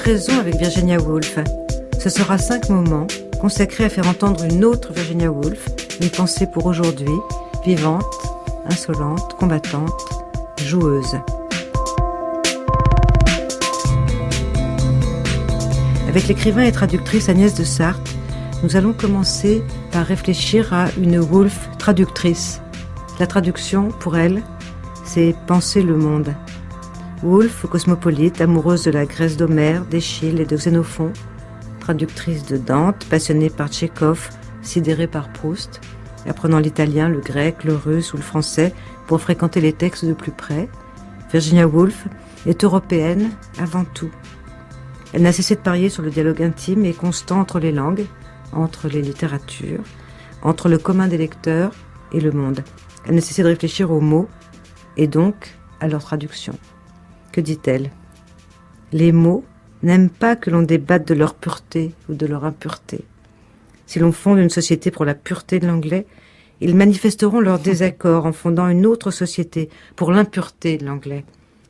raison avec Virginia Woolf. Ce sera 5 moments consacrés à faire entendre une autre Virginia Woolf, une pensée pour aujourd'hui, vivante, insolente, combattante, joueuse. Avec l'écrivain et traductrice Agnès de Sarthe, nous allons commencer par réfléchir à une Woolf traductrice. La traduction, pour elle, c'est penser le monde. Woolf, cosmopolite, amoureuse de la Grèce d'Homère, d'Échille et de Xénophon, traductrice de Dante, passionnée par Tchekhov, sidérée par Proust, apprenant l'italien, le grec, le russe ou le français pour fréquenter les textes de plus près, Virginia Woolf est européenne avant tout. Elle n'a cessé de parier sur le dialogue intime et constant entre les langues, entre les littératures, entre le commun des lecteurs et le monde. Elle n'a cessé de réfléchir aux mots et donc à leur traduction. Que dit-elle ? Les mots n'aiment pas que l'on débatte de leur pureté ou de leur impureté. Si l'on fonde une société pour la pureté de l'anglais, ils manifesteront leur désaccord en fondant une autre société pour l'impureté de l'anglais.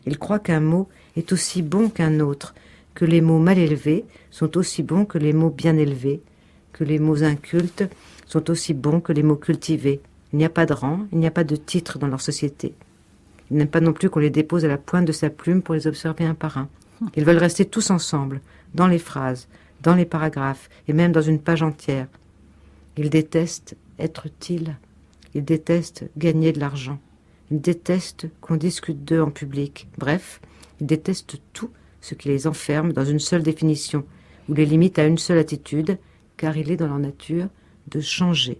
Ils croient qu'un mot est aussi bon qu'un autre, que les mots mal élevés sont aussi bons que les mots bien élevés, que les mots incultes sont aussi bons que les mots cultivés. Il n'y a pas de rang, il n'y a pas de titre dans leur société. Ils n'aiment pas non plus qu'on les dépose à la pointe de sa plume pour les observer un par un. Ils veulent rester tous ensemble, dans les phrases, dans les paragraphes, et même dans une page entière. Ils détestent être utile. Ils détestent gagner de l'argent. Ils détestent qu'on discute d'eux en public. Bref, ils détestent tout ce qui les enferme dans une seule définition, ou les limite à une seule attitude, car il est dans leur nature de changer.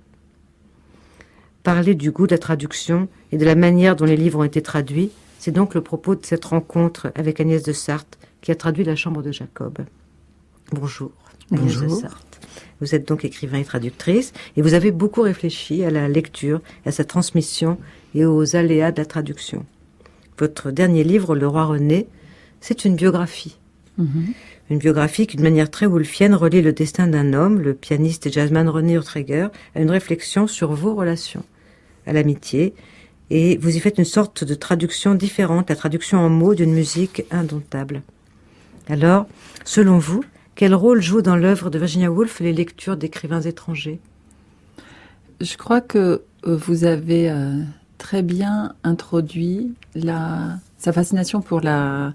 Parler du goût de la traduction et de la manière dont les livres ont été traduits, c'est donc le propos de cette rencontre avec Agnès de Sarthe, qui a traduit La Chambre de Jacob. Bonjour, Agnès de Sarthe. Vous êtes donc écrivain et traductrice, et vous avez beaucoup réfléchi à la lecture, à sa transmission et aux aléas de la traduction. Votre dernier livre, Le Roi René, c'est une biographie. Une biographie qui, d'une manière très woolfienne, relie le destin d'un homme, le pianiste et jazzman René Urtreger, à une réflexion sur vos relations, à l'amitié, et vous y faites une sorte de traduction différente, la traduction en mots d'une musique indomptable. Alors, selon vous, quel rôle jouent dans l'œuvre de Virginia Woolf les lectures d'écrivains étrangers ? Je crois que vous avez très bien introduit sa fascination pour la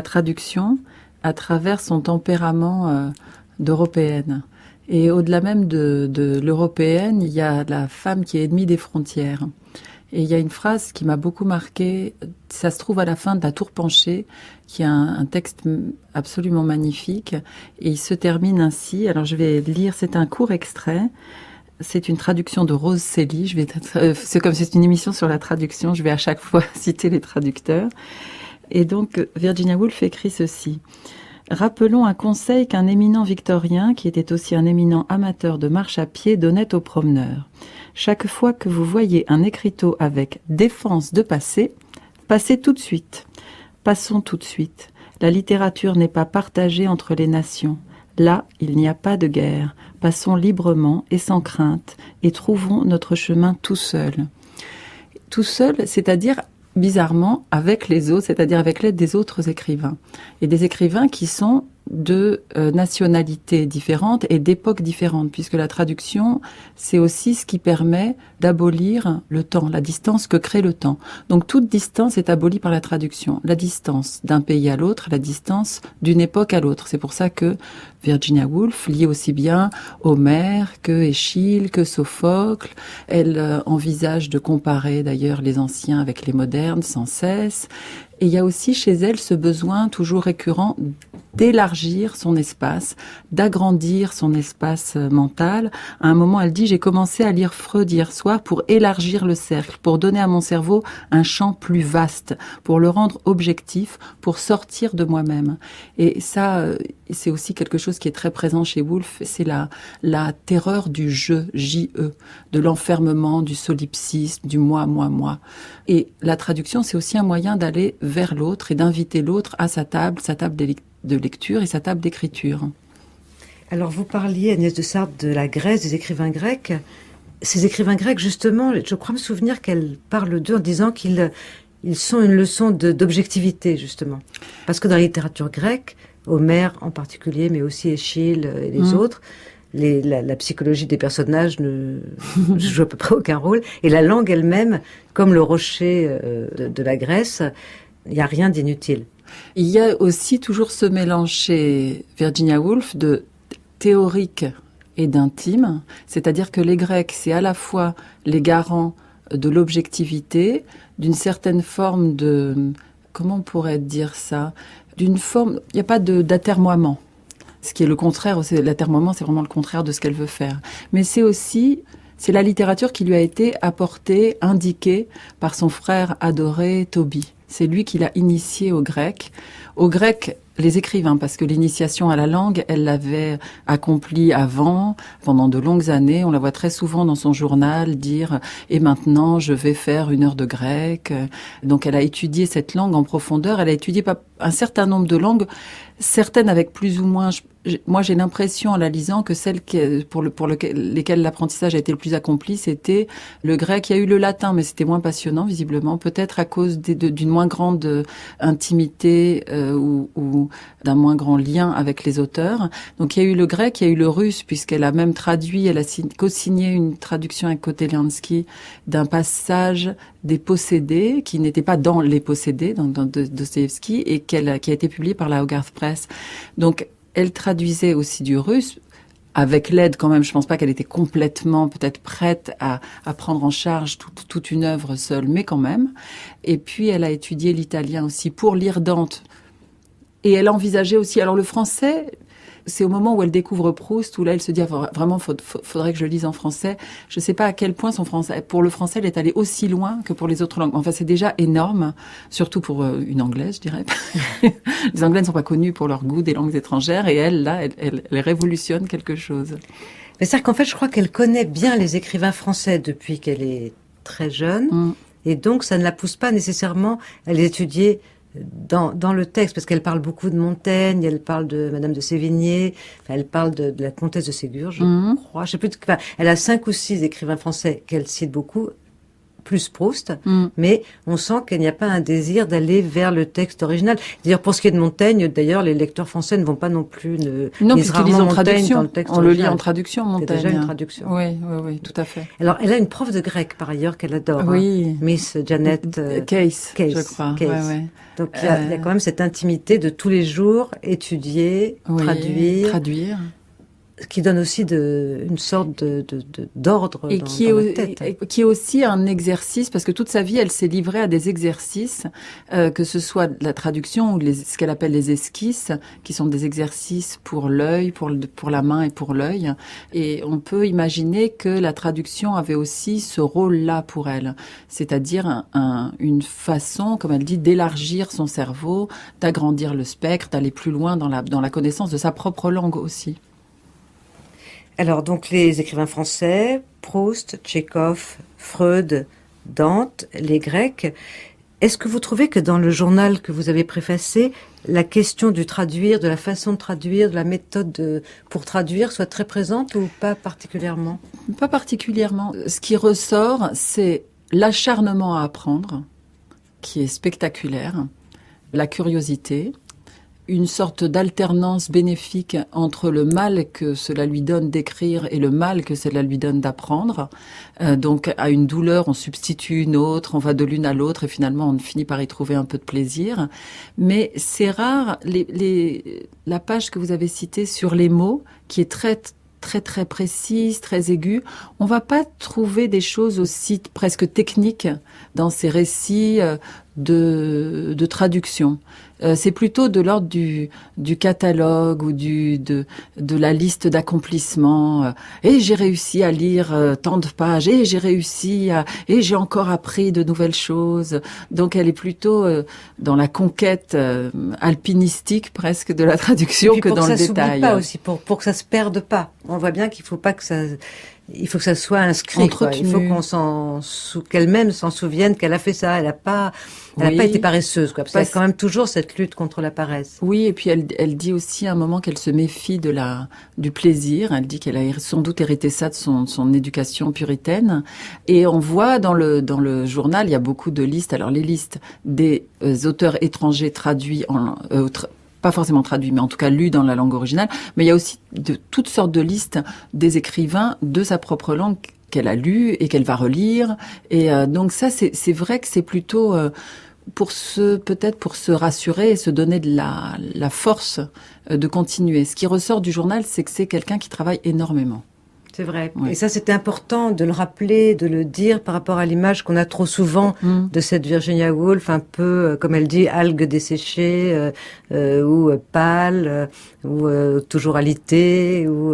traduction à travers son tempérament d'européenne. Et au-delà même de l'européenne, il y a la femme qui est ennemie des frontières. Et il y a une phrase qui m'a beaucoup marquée, ça se trouve à la fin de La Tour Penchée, qui est un texte absolument magnifique, et il se termine ainsi. Alors je vais lire, c'est un court extrait, c'est une traduction de Rose Célie, c'est comme c'est une émission sur la traduction, je vais à chaque fois citer les traducteurs. Et donc Virginia Woolf écrit ceci. Rappelons un conseil qu'un éminent victorien, qui était aussi un éminent amateur de marche à pied, donnait aux promeneurs. Chaque fois que vous voyez un écriteau avec « défense de passer », passez tout de suite. Passons tout de suite. La littérature n'est pas partagée entre les nations. Là, il n'y a pas de guerre. Passons librement et sans crainte et trouvons notre chemin tout seul. Tout seul, c'est-à-dire bizarrement avec les autres, c'est-à-dire avec l'aide des autres écrivains. Et des écrivains qui sont de nationalités différentes et d'époques différentes, puisque la traduction, c'est aussi ce qui permet d'abolir le temps, la distance que crée le temps. Donc toute distance est abolie par la traduction. La distance d'un pays à l'autre, la distance d'une époque à l'autre. C'est pour ça que Virginia Woolf lit aussi bien Homère que Échille, que Sophocle. Elle envisage de comparer d'ailleurs les anciens avec les modernes sans cesse. Et il y a aussi chez elle ce besoin toujours récurrent d'élargir son espace, d'agrandir son espace mental. À un moment, elle dit « J'ai commencé à lire Freud hier soir pour élargir le cercle, pour donner à mon cerveau un champ plus vaste, pour le rendre objectif, pour sortir de moi-même. » Et ça, c'est aussi quelque chose qui est très présent chez Woolf, c'est la terreur du je, J-E, de l'enfermement, du solipsisme, du moi, moi, moi. Et la traduction, c'est aussi un moyen d'aller vers l'autre et d'inviter l'autre à sa table de lecture et sa table d'écriture. Alors vous parliez, Agnès de Sarthe, de la Grèce, des écrivains grecs. Ces écrivains grecs, justement, je crois me souvenir qu'elle parle d'eux en disant qu'ils sont une leçon d'objectivité, justement. Parce que dans la littérature grecque, Homère en particulier, mais aussi Échille et les autres. La psychologie des personnages ne joue à peu près aucun rôle. Et la langue elle-même, comme le rocher de la Grèce, il n'y a rien d'inutile. Il y a aussi toujours ce mélange chez Virginia Woolf de théorique et d'intime, c'est-à-dire que les Grecs, c'est à la fois les garants de l'objectivité, d'une certaine forme de... Comment on pourrait dire ça ? D'une forme... Il n'y a pas d'atermoiement. Ce qui est le contraire, l'atermoiement, c'est vraiment le contraire de ce qu'elle veut faire. Mais c'est aussi... C'est la littérature qui lui a été apportée, indiquée par son frère adoré Toby. C'est lui qui l'a initié au grec. Au grec, les écrivains, parce que l'initiation à la langue, elle l'avait accomplie avant, pendant de longues années. On la voit très souvent dans son journal dire « Et maintenant, je vais faire 1 heure de grec ». Donc, elle a étudié cette langue en profondeur. Elle a étudié un certain nombre de langues, certaines avec plus ou moins... Moi, j'ai l'impression, en la lisant, que celles pour lesquelles l'apprentissage a été le plus accompli, c'était le grec. Il y a eu le latin, mais c'était moins passionnant, visiblement. Peut-être à cause d'une moins grande intimité ou d'un moins grand lien avec les auteurs. Donc, il y a eu le grec, il y a eu le russe, puisqu'elle a même traduit, elle a co-signé une traduction avec Koteliansky d'un passage des Possédés, qui n'était pas dans Les Possédés, dans Dostoïevski, et qui a été publié par la Hogarth Press. Donc, elle traduisait aussi du russe, avec l'aide quand même, je pense pas qu'elle était complètement peut-être prête à prendre en charge toute une œuvre seule, mais quand même. Et puis elle a étudié l'italien aussi pour lire Dante. Et elle envisageait aussi, alors le français, c'est au moment où elle découvre Proust, où là elle se dit vraiment faudrait que je lise en français. Je sais pas à quel point pour le français, elle est allée aussi loin que pour les autres langues. Enfin, c'est déjà énorme, surtout pour une anglaise, je dirais. Les Anglais ne sont pas connus pour leur goût des langues étrangères, et elle, là, elle révolutionne quelque chose. Mais c'est-à-dire qu'en fait, je crois qu'elle connaît bien les écrivains français depuis qu'elle est très jeune, et donc ça ne la pousse pas nécessairement à les étudier dans le texte, parce qu'elle parle beaucoup de Montaigne, elle parle de Madame de Sévigné, elle parle de la comtesse de Ségur, je crois. Je sais plus. Elle a 5 ou 6 écrivains français qu'elle cite beaucoup, plus Proust, mais on sent qu'il n'y a pas un désir d'aller vers le texte original. D'ailleurs, pour ce qui est de Montaigne, d'ailleurs, les lecteurs français ne vont pas non plus puisqu'ils lisent en traduction. Dans le texte on original. Le lit en traduction, Montaigne. C'est déjà une traduction. Oui, tout à fait. Alors, elle a une prof de grec, par ailleurs, qu'elle adore. Oui. Miss Janet Case, je crois. Case. Ouais. Donc, il y a quand même cette intimité de tous les jours, étudier, traduire. Qui donne aussi une sorte d'ordre et dans la tête. Qui est aussi un exercice, parce que toute sa vie, elle s'est livrée à des exercices, que ce soit la traduction ou ce qu'elle appelle les esquisses, qui sont des exercices pour l'œil, pour la main et pour l'œil. Et on peut imaginer que la traduction avait aussi ce rôle-là pour elle, c'est-à-dire une façon, comme elle dit, d'élargir son cerveau, d'agrandir le spectre, d'aller plus loin dans la connaissance de sa propre langue aussi. Alors, donc, les écrivains français, Proust, Tchekhov, Freud, Dante, les Grecs. Est-ce que vous trouvez que dans le journal que vous avez préfacé, la question du traduire, de la façon de traduire, de la méthode pour traduire soit très présente ou pas particulièrement ? Pas particulièrement. Ce qui ressort, c'est l'acharnement à apprendre, qui est spectaculaire, la curiosité, une sorte d'alternance bénéfique entre le mal que cela lui donne d'écrire et le mal que cela lui donne d'apprendre. Donc, à une douleur, on substitue une autre, on va de l'une à l'autre et finalement, on finit par y trouver un peu de plaisir. Mais c'est rare, la page que vous avez citée sur les mots, qui est très précise, très aiguë, on va pas trouver des choses aussi presque techniques dans ces récits de traduction. C'est plutôt de l'ordre du catalogue ou de la liste d'accomplissements. Et j'ai réussi à lire tant de pages. Et j'ai encore appris de nouvelles choses. Donc elle est plutôt dans la conquête alpinistique presque de la traduction que dans le détail. Pour que ça s'oublie pas aussi, pour que ça se perde pas. On voit bien qu'il faut pas que ça... Il faut que ça soit inscrit. Quoi. Il faut qu'elle-même s'en souvienne qu'elle a fait ça. Elle n'a pas été paresseuse, quoi. Parce qu'il y a quand même toujours cette lutte contre la paresse. Oui, et puis elle dit aussi à un moment qu'elle se méfie du plaisir. Elle dit qu'elle a sans doute hérité ça de son éducation puritaine. Et on voit dans le journal, il y a beaucoup de listes. Alors les listes des auteurs étrangers traduits pas forcément traduits, mais en tout cas lus dans la langue originale. Mais il y a aussi de toutes sortes de listes des écrivains de sa propre langue qu'elle a lu et qu'elle va relire. Et donc ça, c'est vrai que c'est plutôt peut-être pour se rassurer et se donner de la force de continuer. Ce qui ressort du journal, c'est que c'est quelqu'un qui travaille énormément. C'est vrai. Ouais. Et ça, c'était important de le rappeler, de le dire par rapport à l'image qu'on a trop souvent de cette Virginia Woolf, un peu, comme elle dit, algue desséchée, ou pâle, ou toujours alitée, ou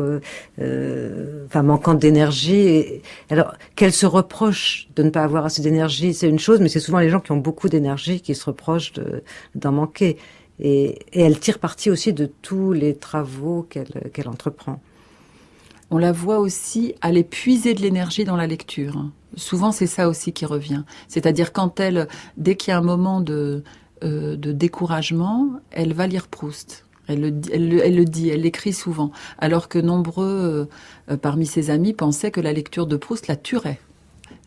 manquante d'énergie. Et, alors, qu'elle se reproche de ne pas avoir assez d'énergie, c'est une chose, mais c'est souvent les gens qui ont beaucoup d'énergie qui se reprochent d'en manquer. Et elle tire parti aussi de tous les travaux qu'elle entreprend. On la voit aussi aller puiser de l'énergie dans la lecture. Souvent, c'est ça aussi qui revient. C'est-à-dire dès qu'il y a un moment de découragement, elle va lire Proust. Elle le dit, elle l'écrit souvent. Alors que nombreux parmi ses amis pensaient que la lecture de Proust la tuerait.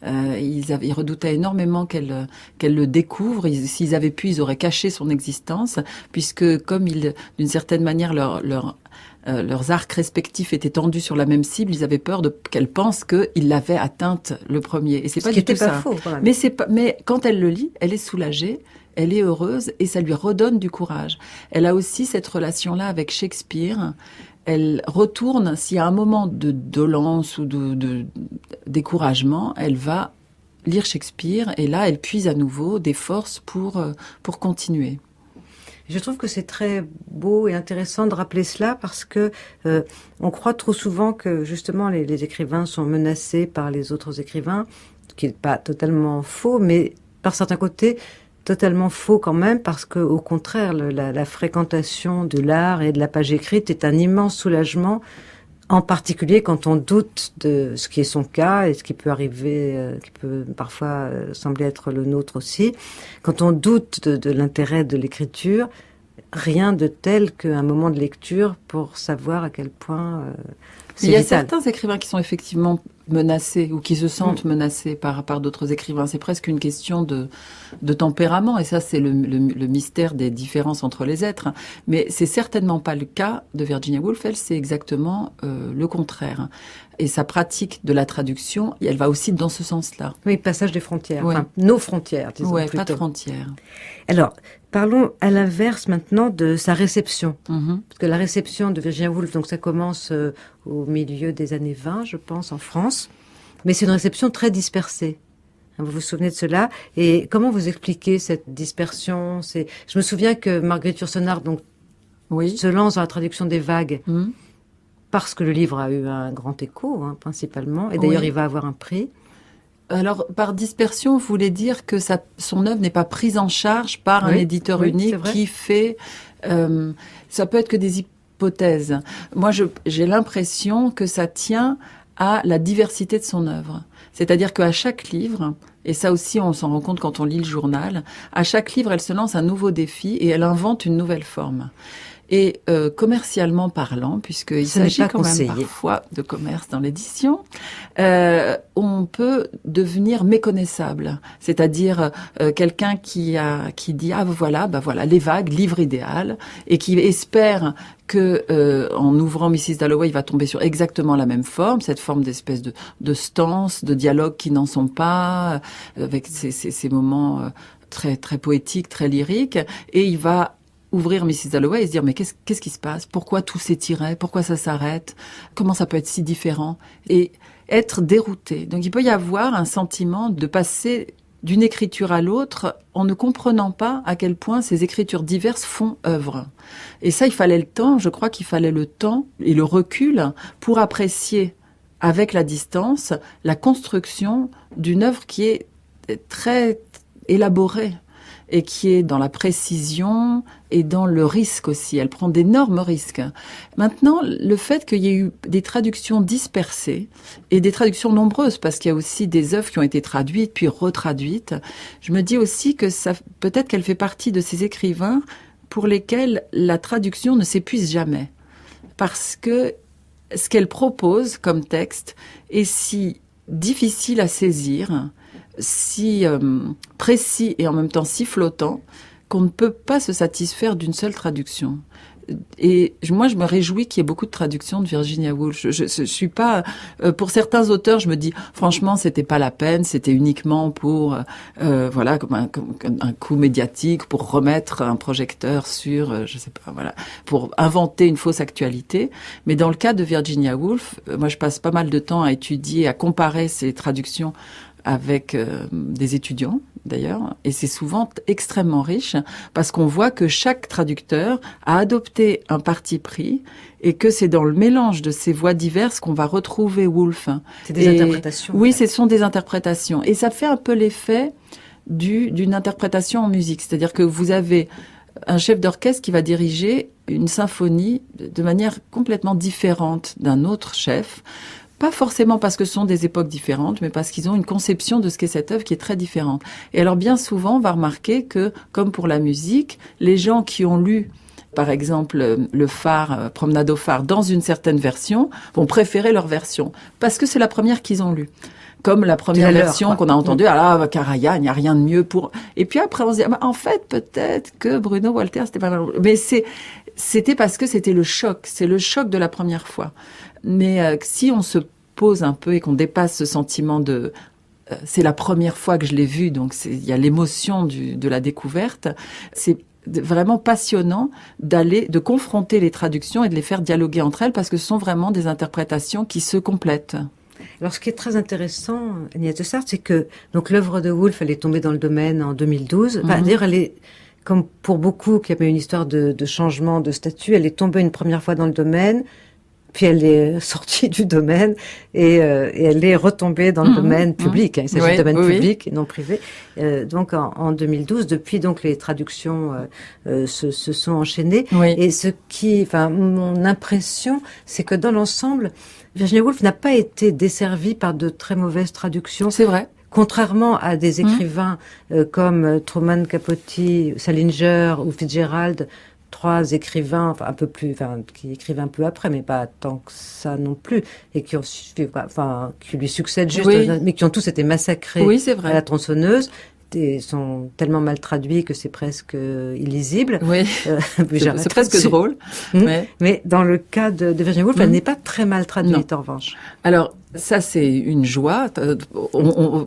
Ils redoutaient énormément qu'elle le découvre. S'ils avaient pu, ils auraient caché son existence, puisque comme d'une certaine manière, leurs arcs respectifs étaient tendus sur la même cible, ils avaient peur qu'elle pense qu'il l'avait atteinte le premier. Et c'est pas du tout ça. Faux, quand même. Mais quand elle le lit, elle est soulagée, elle est heureuse et ça lui redonne du courage. Elle a aussi cette relation-là avec Shakespeare. Elle retourne, s'il y a un moment de dolence ou de découragement, elle va lire Shakespeare et là, elle puise à nouveau des forces pour continuer. Je trouve que c'est très beau et intéressant de rappeler cela parce que on croit trop souvent que justement les écrivains sont menacés par les autres écrivains, ce qui n'est pas totalement faux, mais par certains côtés totalement faux quand même, parce que au contraire, la fréquentation de l'art et de la page écrite est un immense soulagement, en particulier quand on doute de ce qui est son cas et ce qui peut arriver, qui peut parfois sembler être le nôtre aussi. Quand on doute de l'intérêt de l'écriture, rien de tel qu'un moment de lecture pour savoir à quel point c'est vital. Il y a certains écrivains qui sont effectivement menacés ou qui se sentent menacés par d'autres écrivains. C'est presque une question de tempérament et ça c'est le mystère des différences entre les êtres. Mais c'est certainement pas le cas de Virginia Woolf. Elle, c'est exactement le contraire. Et sa pratique de la traduction, elle va aussi dans ce sens-là. Oui, passage des frontières, ouais. Enfin nos frontières, disons plutôt. Pas de frontières. Alors, parlons à l'inverse maintenant de sa réception. Parce que la réception de Virginia Woolf, donc ça commence au milieu des années 20, je pense, en France. Mais c'est une réception très dispersée. Vous vous souvenez de cela? Et comment vous expliquez cette dispersion? Je me souviens que Marguerite Yourcenar donc, se lance dans la traduction des vagues. Parce que le livre a eu un grand écho, principalement. Et d'ailleurs, il va avoir un prix. Alors, par dispersion, vous voulez dire que son œuvre n'est pas prise en charge par un éditeur unique qui fait... ça peut être que des hypothèses. Moi, j'ai l'impression que ça tient à la diversité de son œuvre. C'est-à-dire qu'à chaque livre, et ça aussi on s'en rend compte quand on lit le journal, à chaque livre, elle se lance un nouveau défi et elle invente une nouvelle forme. Et commercialement parlant, puisqu'il s'agit quand même parfois de commerce dans l'édition, on peut devenir méconnaissable. C'est-à-dire quelqu'un qui dit voilà les vagues, livre idéal, et qui espère que en ouvrant Mrs. Dalloway, il va tomber sur exactement la même forme, cette forme d'espèce de stances, de dialogues qui n'en sont pas, avec ces moments très très poétiques, très lyriques, et il va ouvrir Mrs. Dalloway et se dire mais qu'est-ce qui se passe? Pourquoi tout s'étirait? Pourquoi ça s'arrête? Comment ça peut être si différent? Et être dérouté. Donc il peut y avoir un sentiment de passer d'une écriture à l'autre en ne comprenant pas à quel point ces écritures diverses font œuvre. Et ça, il fallait le temps, je crois qu'il fallait le temps et le recul pour apprécier avec la distance la construction d'une œuvre qui est très élaborée et qui est dans la précision et dans le risque aussi. Elle prend d'énormes risques. Maintenant, le fait qu'il y ait eu des traductions dispersées et des traductions nombreuses, parce qu'il y a aussi des œuvres qui ont été traduites puis retraduites, je me dis aussi que peut-être qu'elle fait partie de ces écrivains pour lesquels la traduction ne s'épuise jamais. Parce que ce qu'elle propose comme texte est si difficile à saisir, si précis et en même temps si flottant, qu'on ne peut pas se satisfaire d'une seule traduction. Et moi, je me réjouis qu'il y ait beaucoup de traductions de Virginia Woolf. Je suis pas, pour certains auteurs, je me dis, franchement, c'était pas la peine, c'était uniquement pour, voilà, comme un coup médiatique, pour remettre un projecteur sur, je sais pas, voilà, pour inventer une fausse actualité. Mais dans le cas de Virginia Woolf, moi, je passe pas mal de temps à étudier, à comparer ces traductions avec des étudiants d'ailleurs, et c'est souvent extrêmement riche parce qu'on voit que chaque traducteur a adopté un parti pris et que c'est dans le mélange de ces voix diverses qu'on va retrouver Woolf. C'est des interprétations. Oui, ce sont des interprétations. Et ça fait un peu l'effet d'une interprétation en musique, c'est-à-dire que vous avez un chef d'orchestre qui va diriger une symphonie de manière complètement différente d'un autre chef. Pas forcément parce que ce sont des époques différentes, mais parce qu'ils ont une conception de ce qu'est cette œuvre qui est très différente. Et alors bien souvent, on va remarquer que, comme pour la musique, les gens qui ont lu, par exemple, le phare, Promenade au phare, dans une certaine version, vont préférer leur version, parce que c'est la première qu'ils ont lue. Comme la première version qu'on a entendue, ah là, Karajan, il n'y a rien de mieux pour... Et puis après, on se dit, ah, en fait, peut-être que Bruno Walter, c'était pas mal. Mais c'était parce que c'était le choc, c'est le choc de la première fois. Mais si on se pose un peu et qu'on dépasse ce sentiment de c'est la première fois que je l'ai vu, donc il y a l'émotion de la découverte, c'est vraiment passionnant de confronter les traductions et de les faire dialoguer entre elles parce que ce sont vraiment des interprétations qui se complètent. Alors, ce qui est très intéressant, Agnès de Sarthe, c'est que donc l'œuvre de Woolf, elle est tombée dans le domaine en 2012. Enfin, d'ailleurs, elle est, comme pour beaucoup qui avaient une histoire de changement de statut, elle est tombée une première fois dans le domaine, puis elle est sortie du domaine et elle est retombée dans le domaine public. Il s'agit de domaine public et non privé. Donc en 2012, depuis donc les traductions se sont enchaînées. Oui. Et mon impression, c'est que dans l'ensemble, Virginia Woolf n'a pas été desservie par de très mauvaises traductions. C'est vrai. Contrairement à des écrivains comme Truman Capote, Salinger ou Fitzgerald, trois écrivains, qui écrivent un peu après, mais pas tant que ça non plus, et qui lui succèdent juste, mais qui ont tous été massacrés c'est vrai. À la tronçonneuse. Et sont tellement mal traduits que c'est presque illisible. Oui, c'est presque drôle. Mais dans le cas de Virginia Woolf, elle n'est pas très mal traduite en revanche. Alors, ça c'est une joie.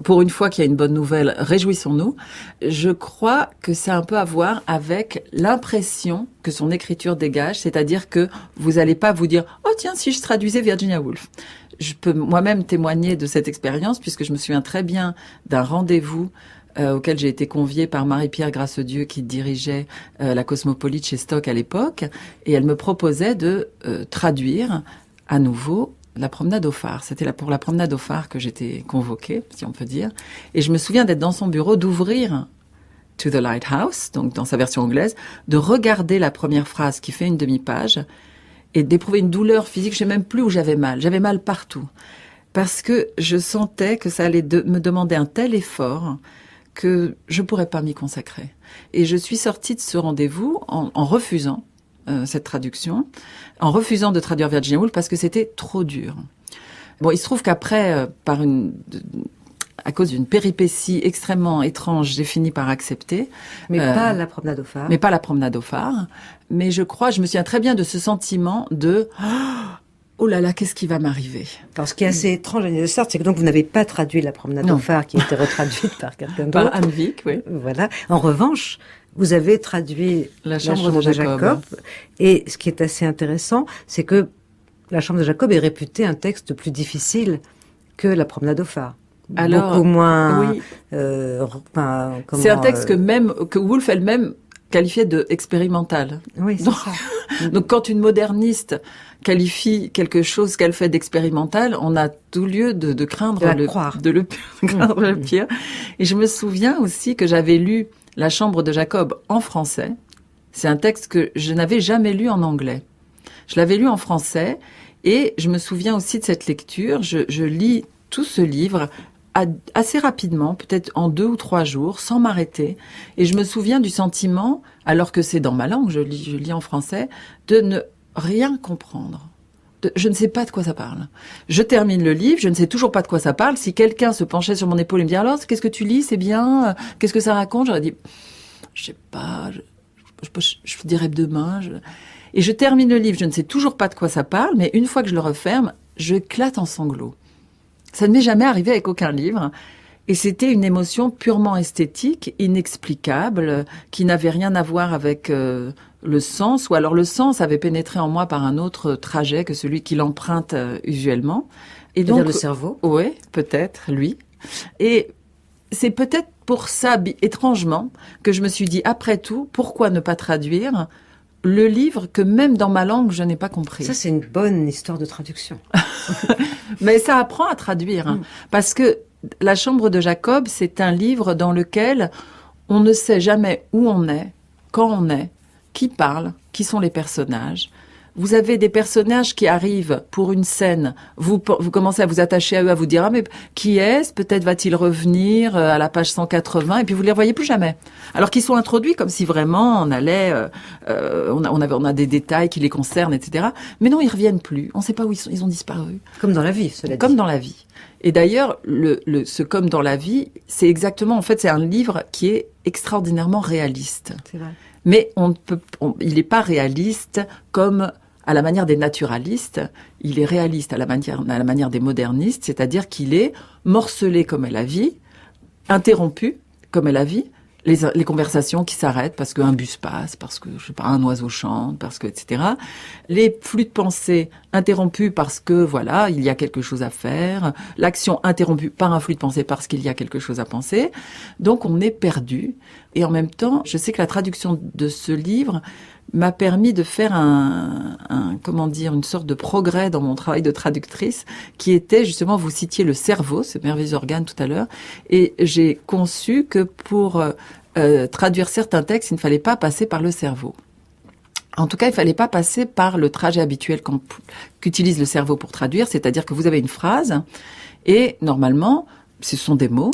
Pour une fois qu'il y a une bonne nouvelle, réjouissons-nous. Je crois que c'est un peu à voir avec l'impression que son écriture dégage, c'est-à-dire que vous n'allez pas vous dire « Oh tiens, si je traduisais Virginia Woolf ». Je peux moi-même témoigner de cette expérience puisque je me souviens très bien d'un rendez-vous auquel j'ai été conviée par Marie-Pierre Grassedieu qui dirigeait la Cosmopolite chez Stock à l'époque, et elle me proposait de traduire à nouveau la Promenade au phare. C'était pour la Promenade au phare que j'étais convoquée, si on peut dire, et je me souviens d'être dans son bureau, d'ouvrir To the Lighthouse, donc dans sa version anglaise, de regarder la première phrase qui fait une demi-page et d'éprouver une douleur physique. Je sais même plus où j'avais mal partout, parce que je sentais que ça allait me demander un tel effort que je pourrais pas m'y consacrer. Et je suis sortie de ce rendez-vous en refusant cette traduction, en refusant de traduire Virginia Woolf parce que c'était trop dur. Bon, il se trouve qu'après, à cause d'une péripétie extrêmement étrange, j'ai fini par accepter. Mais pas la Promenade au phare. Mais pas la Promenade au phare. Mais je me souviens très bien de ce sentiment de oh là là, qu'est-ce qui va m'arriver? Alors, ce qui est assez étrange, Agnès de Sarthe, c'est que donc vous n'avez pas traduit la Promenade au phare qui a été retraduite par quelqu'un d'autre. Par Anne Vic, oui. Voilà. En revanche, vous avez traduit la Chambre de Jacob. Et ce qui est assez intéressant, c'est que la Chambre de Jacob est réputée un texte plus difficile que la Promenade au phare. Alors, beaucoup moins. Oui. C'est un texte que Woolf elle-même qualifiait de expérimental. Oui, c'est ça. Donc, quand une moderniste qualifie quelque chose qu'elle fait d'expérimental, on a tout lieu de craindre le pire. Et je me souviens aussi que j'avais lu La Chambre de Jacob en français. C'est un texte que je n'avais jamais lu en anglais. Je l'avais lu en français et je me souviens aussi de cette lecture. Je lis tout ce livre assez rapidement, peut-être en 2 ou 3 jours, sans m'arrêter. Et je me souviens du sentiment, alors que c'est dans ma langue, je lis en français, de ne rien comprendre. Je ne sais pas de quoi ça parle. Je termine le livre, je ne sais toujours pas de quoi ça parle. Si quelqu'un se penchait sur mon épaule et me dit « Alors, qu'est-ce que tu lis? C'est bien? Qu'est-ce que ça raconte ?» J'aurais dit je sais pas, je dirais demain. Et je termine le livre, je ne sais toujours pas de quoi ça parle, mais une fois que je le referme, je éclate en sanglots. Ça ne m'est jamais arrivé avec aucun livre. Et c'était une émotion purement esthétique, inexplicable, qui n'avait rien à voir avec le sens, ou alors le sens avait pénétré en moi par un autre trajet que celui qui l'emprunte usuellement. Et donc le cerveau. Oui, peut-être, lui. Et c'est peut-être pour ça, étrangement, que je me suis dit, après tout, pourquoi ne pas traduire le livre que même dans ma langue, je n'ai pas compris. Ça, c'est une bonne histoire de traduction. Mais ça apprend à traduire, parce que La Chambre de Jacob, c'est un livre dans lequel on ne sait jamais où on est, quand on est, qui parle, qui sont les personnages. Vous avez des personnages qui arrivent pour une scène, vous commencez à vous attacher à eux, à vous dire « Ah, mais qui est-ce ? Peut-être va-t-il revenir à la page 180 ?» Et puis vous les revoyez plus jamais. Alors qu'ils sont introduits comme si vraiment on allait... on a des détails qui les concernent, etc. Mais non, ils reviennent plus. On ne sait pas où ils ont disparu. Comme dans la vie, cela dit. Comme dans la vie. Et d'ailleurs, ce Comme dans la vie, c'est exactement... En fait, c'est un livre qui est extraordinairement réaliste. C'est vrai. Mais il n'est pas réaliste comme à la manière des naturalistes, il est réaliste à la manière des modernistes, c'est-à-dire qu'il est morcelé comme est la vie, interrompu comme est la vie, les conversations qui s'arrêtent parce qu'un bus passe, parce que, je sais pas, un oiseau chante, parce que, etc. Les flux de pensée interrompus parce que, voilà, il y a quelque chose à faire. L'action interrompue par un flux de pensée parce qu'il y a quelque chose à penser. Donc, on est perdu. Et en même temps, je sais que la traduction de ce livre m'a permis de faire une sorte de progrès dans mon travail de traductrice, qui était justement, vous citiez le cerveau, ce merveilleux organe tout à l'heure, et j'ai conçu que pour traduire certains textes, il ne fallait pas passer par le cerveau. En tout cas, il ne fallait pas passer par le trajet habituel qu'utilise le cerveau pour traduire, c'est-à-dire que vous avez une phrase, et normalement, ce sont des mots,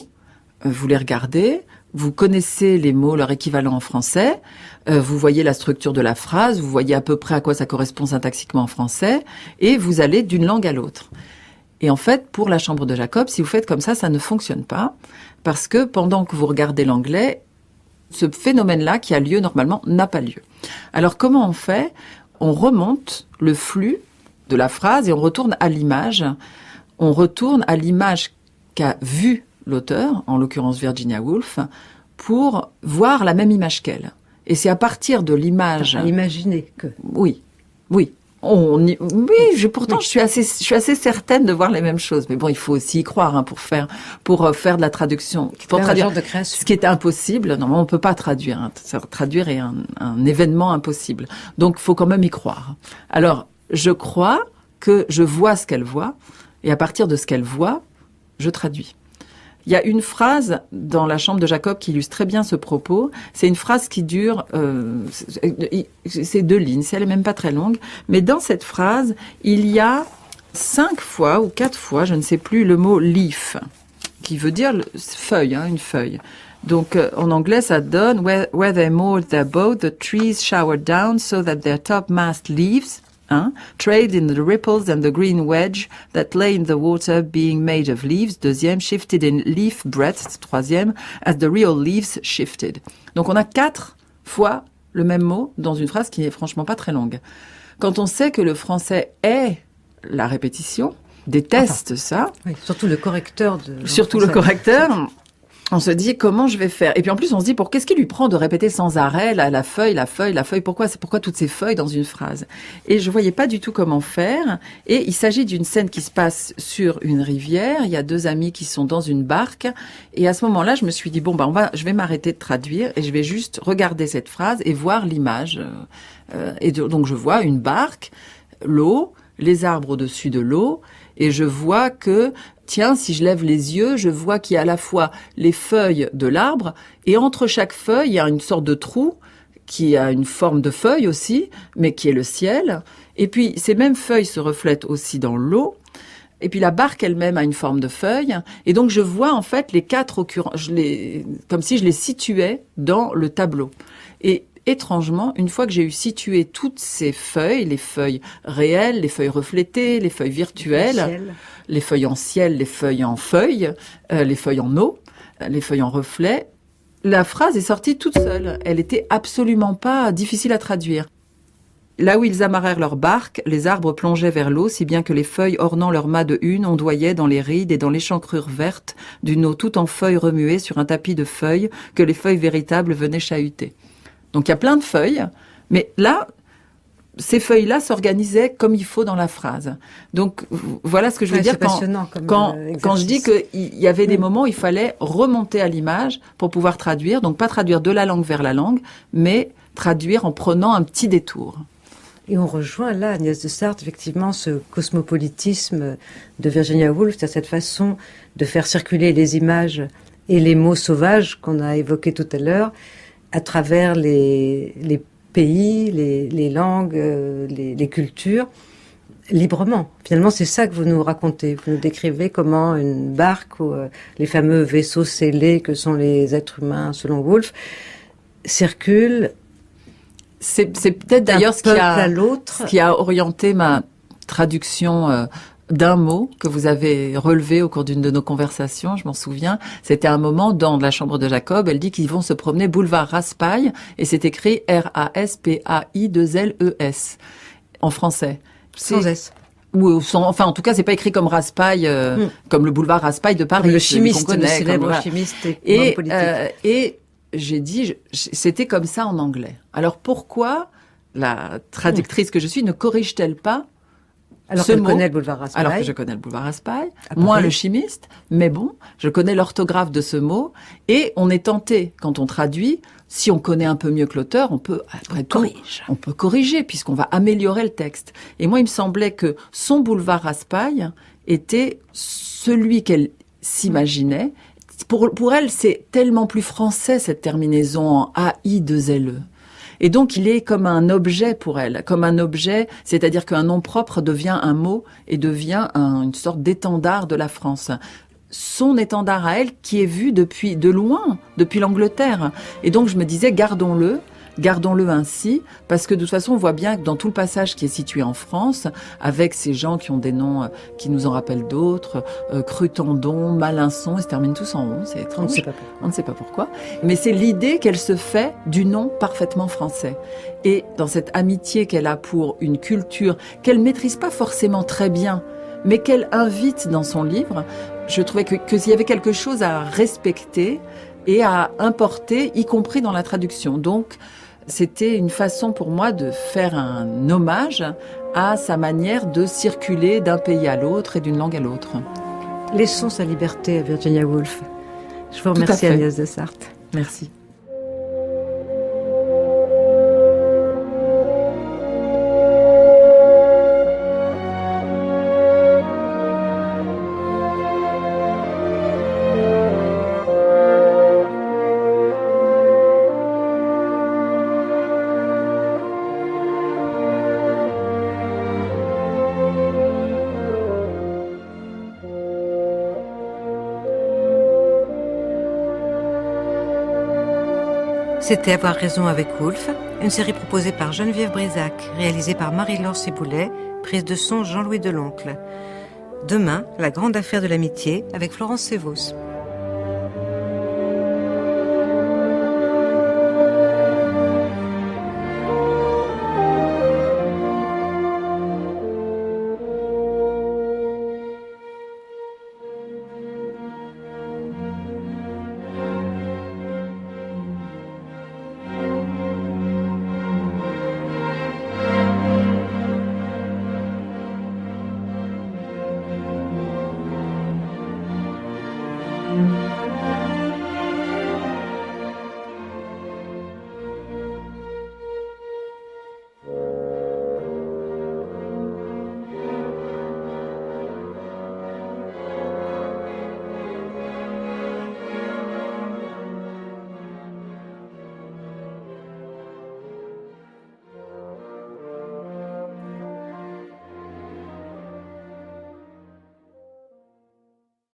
vous les regardez, vous connaissez les mots, leur équivalent en français, vous voyez la structure de la phrase, vous voyez à peu près à quoi ça correspond syntaxiquement en français, et vous allez d'une langue à l'autre. Et en fait, pour La Chambre de Jacob, si vous faites comme ça ne fonctionne pas, parce que pendant que vous regardez l'anglais, ce phénomène-là qui a lieu normalement n'a pas lieu. Alors comment on fait ? On remonte le flux de la phrase et on retourne à l'image. On retourne à l'image qu'a vue l'auteur, en l'occurrence Virginia Woolf, pour voir la même image qu'elle. Et c'est à partir de l'image... Imaginer que... Oui. Pourtant, je suis assez certaine de voir les mêmes choses. Mais bon, il faut aussi y croire, pour faire de la traduction. Pour traduire, de création. Ce qui est impossible. Normalement, on peut pas traduire. Traduire est un événement impossible. Donc, il faut quand même y croire. Alors, je crois que je vois ce qu'elle voit. Et à partir de ce qu'elle voit, je traduis. Il y a une phrase dans La Chambre de Jacob qui illustre très bien ce propos. C'est une phrase qui dure, c'est 2 lignes, elle est même pas très longue. Mais dans cette phrase, il y a 5 fois ou 4 fois, je ne sais plus, le mot leaf, qui veut dire feuille, une feuille. Donc, en anglais, ça donne where they moored their boat, the trees showered down so that their topmast leaves trade in the ripples and the green wedge that lay in the water being made of leaves. 2e, shifted in leaf breadth. 3e, as the real leaves shifted. Donc on a 4 fois le même mot dans une phrase qui n'est franchement pas très longue. Quand on sait que le français est la répétition, déteste ça. Oui, surtout le correcteur de... Surtout le correcteur. On se dit comment je vais faire. Et puis en plus on se dit qu'est-ce qui lui prend de répéter sans arrêt la feuille, pourquoi toutes ces feuilles dans une phrase. Et je voyais pas du tout comment faire. Et il s'agit d'une scène qui se passe sur une rivière. Il y a 2 amis qui sont dans une barque. Et à ce moment-là, je me suis dit je vais m'arrêter de traduire et je vais juste regarder cette phrase et voir l'image. Donc je vois une barque, l'eau, les arbres au-dessus de l'eau, et je vois que tiens, si je lève les yeux, je vois qu'il y a à la fois les feuilles de l'arbre, et entre chaque feuille, il y a une sorte de trou qui a une forme de feuille aussi, mais qui est le ciel. Et puis, ces mêmes feuilles se reflètent aussi dans l'eau. Et puis, la barque elle-même a une forme de feuille. Et donc, je vois en fait les 4 occurrences, comme si je les situais dans le tableau. Et étrangement, une fois que j'ai eu situé toutes ces feuilles, les feuilles réelles, les feuilles reflétées, les feuilles virtuelles, les feuilles en ciel, les feuilles en feuilles, les feuilles en eau, les feuilles en reflet, La phrase est sortie toute seule. Elle était absolument pas difficile à traduire. Là où ils amarrèrent leur barque, les arbres plongeaient vers l'eau, si bien que les feuilles ornant leurs mâts de hune ondoyaient dans les rides et dans l'échancrure verte d'une eau tout en feuilles remuées sur un tapis de feuilles que les feuilles véritables venaient chahuter. Donc il y a plein de feuilles, mais là, ces feuilles-là s'organisaient comme il faut dans la phrase. Donc voilà ce que je veux dire quand je dis qu'il y avait des moments où il fallait remonter à l'image pour pouvoir traduire, donc pas traduire de la langue vers la langue, mais traduire en prenant un petit détour. Et on rejoint là, Agnès de Sarthe, effectivement, ce cosmopolitisme de Virginia Woolf, c'est cette façon de faire circuler les images et les mots sauvages qu'on a évoqués tout à l'heure à travers les pays, les langues, les cultures, librement. Finalement, c'est ça que vous nous racontez. Vous nous décrivez comment une barque, ou les fameux vaisseaux scellés que sont les êtres humains, selon Woolf, circulent. C'est peut-être d'ailleurs ce qui a orienté ma traduction d'un mot que vous avez relevé au cours d'une de nos conversations, je m'en souviens. C'était un moment dans la chambre de Jacob, elle dit qu'ils vont se promener boulevard Raspail, et c'est écrit R-A-S-P-A-I-2-L-E-S en français. Sans S. Ou enfin, en tout cas, c'est pas écrit comme Raspail, comme le boulevard Raspail de Paris. Comme le chimiste, qu'on connaît, le célèbre chimiste et politique. Et j'ai dit, c'était comme ça en anglais. Alors pourquoi la traductrice que je suis ne corrige-t-elle pas alors qu'elle connaît le boulevard Raspail. Alors que je connais le boulevard Raspail, moins le chimiste, mais bon, je connais l'orthographe de ce mot, et on est tenté, quand on traduit, si on connaît un peu mieux que l'auteur, on peut, après tout, on peut corriger, puisqu'on va améliorer le texte. Et moi, il me semblait que son boulevard Raspail était celui qu'elle s'imaginait. Pour elle, c'est tellement plus français, cette terminaison en A-I-2-L-E. Et donc, il est comme un objet pour elle, comme un objet, c'est-à-dire qu'un nom propre devient un mot et devient une sorte d'étendard de la France. Son étendard à elle qui est vu de loin, depuis l'Angleterre. Et donc, je me disais, gardons-le ainsi, parce que de toute façon, on voit bien que dans tout le passage qui est situé en France, avec ces gens qui ont des noms qui nous en rappellent d'autres, Crutendon, Malinçon, ils se terminent tous en on, c'est étrange. On ne sait pas pourquoi. Mais c'est l'idée qu'elle se fait du nom parfaitement français. Et dans cette amitié qu'elle a pour une culture qu'elle maîtrise pas forcément très bien, mais qu'elle invite dans son livre, je trouvais que s'il y avait quelque chose à respecter et à importer, y compris dans la traduction. Donc, c'était une façon pour moi de faire un hommage à sa manière de circuler d'un pays à l'autre et d'une langue à l'autre. Laissons sa liberté à Virginia Woolf. Je vous remercie, Agnès de Sarthe. Merci. C'était Avoir raison avec Woolf, une série proposée par Geneviève Brisac, réalisée par Marie-Laure Ciboulet, prise de son Jean-Louis Deloncle. Demain, la grande affaire de l'amitié avec Florence Sévos.